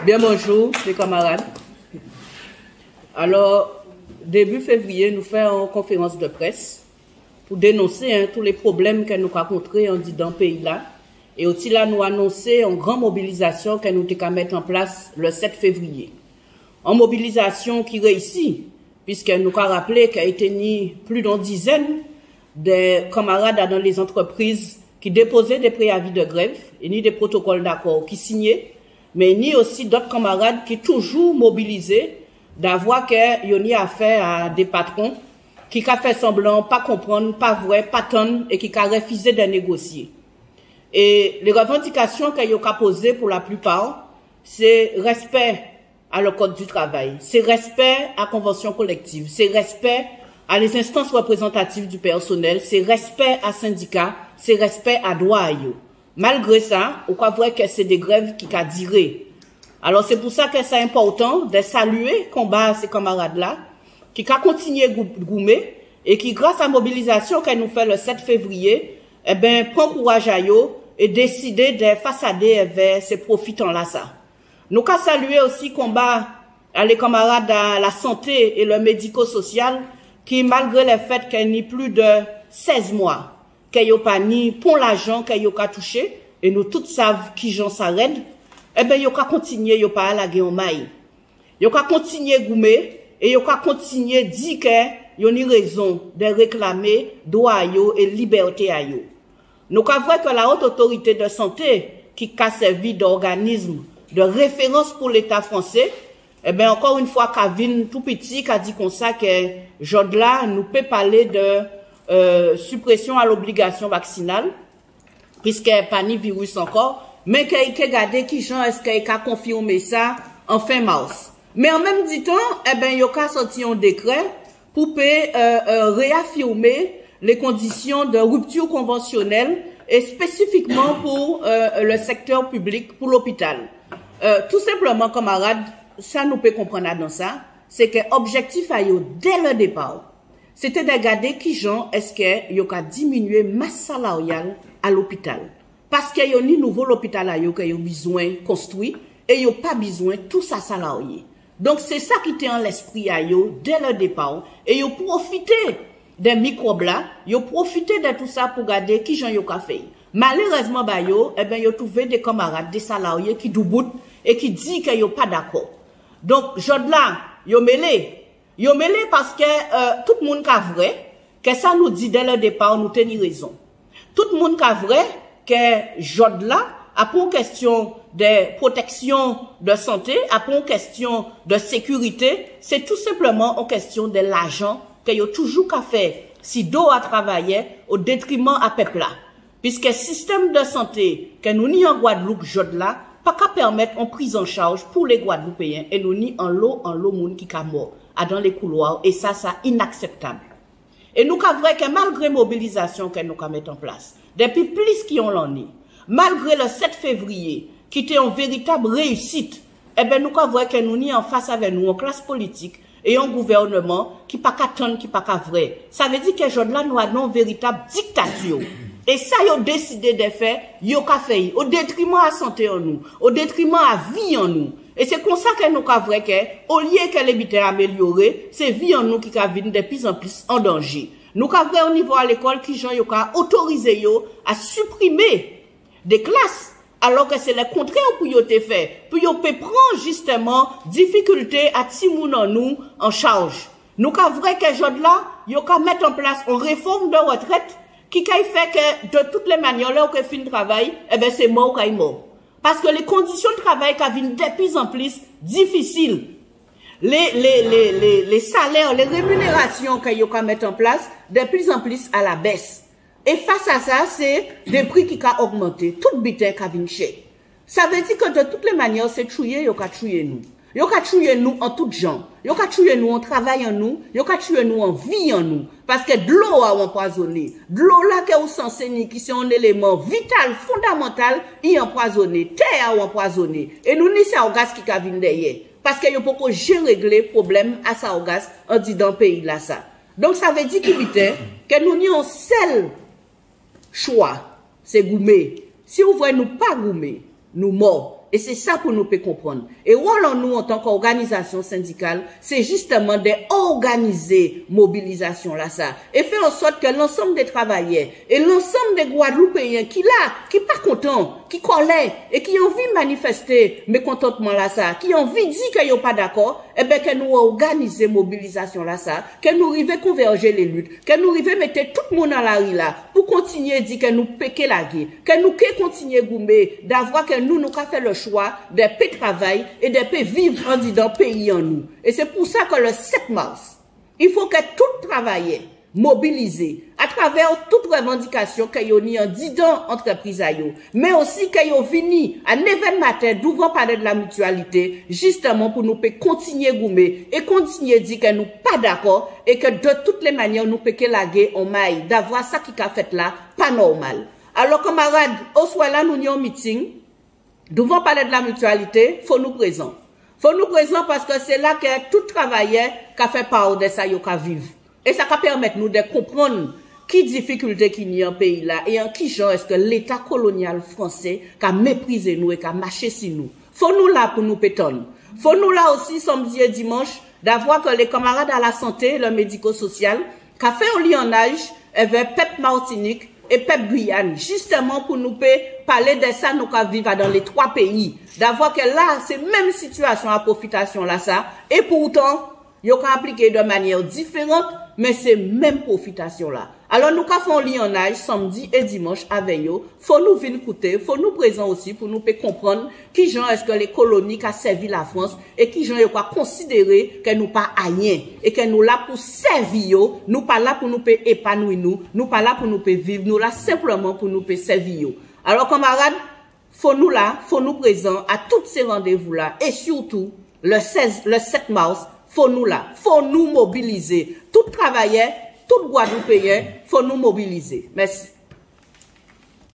Bien bonjour les camarades. Alors, début février, nous faisons une conférence de presse pour dénoncer tous les problèmes que nous avons rencontrés dans le pays là. Et aussi là, nous annoncer une grande mobilisation que nous avons mettre en place le 7 février. En mobilisation qui réussit, puisque nous avons rappelé qu'il y a été plus d'une dizaine de camarades dans les entreprises qui déposaient des préavis de grève, et ni des protocoles d'accord qui signaient, mais ni aussi d'autres camarades qui toujours mobilisés d'avoir qu'il y a affaire à des patrons qui ont fait semblant, pas comprendre, pas vrai, pas tonne, et qui ont refusé de négocier. Et les revendications qu'ils ont posées pour la plupart, c'est respect à le code du travail, c'est respect à la convention collective, c'est respect à les instances représentatives du personnel, c'est respect à syndicats, c'est respect à droit. Malgré ça, on croit vrai que c'est des grèves qui ont duré. Alors c'est pour ça que c'est important de saluer combat ces camarades-là, qui ont continué à goumer et qui, grâce à la mobilisation qu'elle nous fait le 7 février, eh ben, prend courage à eux et décider de façader vers ces profitants-là ça. Nous avons salué aussi combat à les camarades à la santé et le médico-social qui, malgré le fait qu'il n'y ait plus de 16 mois, qu'il n'y a pas ni pour l'argent qu'il n'y a pas touché, et nous tous savons qui j'en s'arrête, eh bien, il y a continué, il n'y a pas à la guerre en maille. Il y a continué à goumer, et il y a continué à dire qu'il y a une raison de réclamer droit et liberté à eux. Nous avons vu que la haute autorité de santé, qui a servi d'organisme de référence pour l'État français, eh bien, encore une fois, Kavin tout petit, qui a dit comme ça que Jodla nous peut parler de suppression à l'obligation vaccinale, puisqu'il n'y a pas ni virus encore, mais qu'il a regardé qui gens est-ce qu'il a confirmé ça en fin mars. Mais en même temps, eh bien, il a sorti un décret pour réaffirmer les conditions de rupture conventionnelle et spécifiquement pour le secteur public, pour l'hôpital. Tout simplement, camarades, ça nous peut comprendre dans ça, c'est que l'objectif a eu dès le départ, c'était de regarder qui gens est-ce qu'il y a diminuer masse salariale à l'hôpital. Parce qu'il y a un nouveau hôpital à qui a besoin construit et il n'y a pas besoin de tout ça salarié. Donc c'est ça qui était en l'esprit à eux dès le départ. Et ils ont profité des microbes là, ils ont profité de tout ça pour regarder qui gens ont fait. Malheureusement, eh ben, ils ont trouvé des camarades, des salariés qui doutent et qui disent qu'ils n'ont pas d'accord. Donc, Jodla, ils ont mêlé. Ils ont mêlé parce que tout le monde a vrai, que ça nous dit dès le départ, nous tenons raison. Tout le monde a vrai que Jodla a pour une question de protection de santé, a pour une question de sécurité, c'est tout simplement une question de l'argent qu'il a toujours qu'à faire si d'eau a travaillé au détriment à peuple là. Puisque le système de santé que nous n'y en Guadeloupe, Jodla, pas qu'à permettre une prise en charge pour les Guadeloupéens et nous n'y en l'eau monde qui est mort dans les couloirs et ça inacceptable. Et nous avons vrai que malgré mobilisation que nous avons mis en place, depuis plus qui ont l'année, malgré le 7 février, qui était une véritable réussite, eh bien nous avons vrai que nous n'y en face avec nous, en classe politique et un gouvernement qui pas qu'à tonne, qui pas qu'à vrai. Ça veut dire que Jodla nous avons une véritable dictature. Et ça, ils ont décidé de faire, ils ont fait, au détriment à la santé en nous, au détriment à la vie en nous. Et c'est comme ça que nous avons vrai que, au lieu que les bitaient améliorés, c'est vie en nous qui vient de plus en plus en danger. Nous avons vrai au niveau à l'école qui ont autorisé à supprimer des classes, alors que c'est le contraire pour ils ont fait, pour ils prendre justement difficulté à Timoun en nous en charge. Nous avons vrai que Jodla, ils ont mettre en place une réforme de retraite qui fait que de toutes les manières, là où on fait le travail, eh ben, c'est mort ou mort. Parce que les conditions de travail viennent de plus en plus difficiles. Les salaires, les rémunérations qu'on a mettre en place, de plus en plus à la baisse. Et face à ça, c'est des prix qui ont augmenté. Tout bitin qui vient cher. Ça veut dire que de toutes les manières, c'est tuer, il a tué nous. Il a tué nous en tout genre. Il a tué nous en travail en nous. Il a tué nous en vie en nous. Parce que de l'eau a empoisonné. De l'eau là que vous enseignez, qui c'est un élément vital, fondamental, il a empoisonné. Terre a empoisonné. Et nous, ni ça au gaz qui a venu derrière. Parce que il faut que j'ai réglé le problème à ça au gaz en disant dans le pays là ça. Donc ça veut dire que nous n'avons un seul choix. C'est goumer. Si vous voulez nous pas goumer, nous morts. Et c'est ça pour nous peut comprendre. Et rôle en nous en tant qu'organisation syndicale, c'est justement d'organiser mobilisation là ça. Et faire en sorte que l'ensemble des travailleurs et l'ensemble des Guadeloupéens qui là, qui pas contents, qui collent et qui ont envie de manifester mécontentement là ça, qui ont envie de dire qu'ils sont pas d'accord, eh ben que nous organiser mobilisation là ça, que nous arrivions converger les luttes, que nous arrivions mettre tout le monde dans la rue là, pour continuer à dire que nous péquer la guerre, que nous continuer goumer, d'avoir que nous fait le choix de paix travail et de paix vivre en disant pays en nous. Et c'est pour ça que le 7 mars, il faut que tout travailleur mobilisé à travers toute revendication qu'il y a en disant entreprise à yo, mais aussi qu'il y a venu à 9h matin devant parler de la mutualité, justement pour nous continuer goumer et continuer à dire que nous pas d'accord et que de toutes les manières nous peut que la guerre en maille, d'avoir ça qui a fait là, pas normal. Alors camarades, au soir là nous avons un meeting, devant parler de la mutualité, faut nous présent. Faut nous présent parce que c'est là que tout travailleur qui a fait part de ça, yo ka vivre. Et ça va permettre nous de comprendre qui difficulté qu'il y a en pays là et en qui genre est-ce que l'État colonial français a méprisé nous et a marché sur nous. Faut nous là pour nous pétonner. Faut nous là aussi samedi et dimanche d'avoir que les camarades à la santé, le médico-social, qui a fait un lionnage avec PEP Martinique et PEP Guyane, justement pour nous parler de ça, nous qui vivons dans les 3 pays. D'avoir que là, c'est même situation à profitation là ça. Et pourtant, ils ont appliqué de manière différente, mais c'est même profitation là. Alors nous faisons un lionnage samedi et dimanche avec eux. Faut nous venir écouter, faut nous présenter aussi pour nous comprendre qui genre est-ce que les colonies ont servi la France et qui genre ont considéré que nous pas rien et que nous là pour servir, nous pas là pour nous épanouir nous pas là pour nous vivre, nous là simplement pour nous servir. Alors camarades, faut nous là, faut nous présenter à tous ces rendez-vous là et surtout le 7 mars, faut nous là, faut nous mobiliser. Tout travailleur, tout Guadeloupéen, faut nous mobiliser. Merci.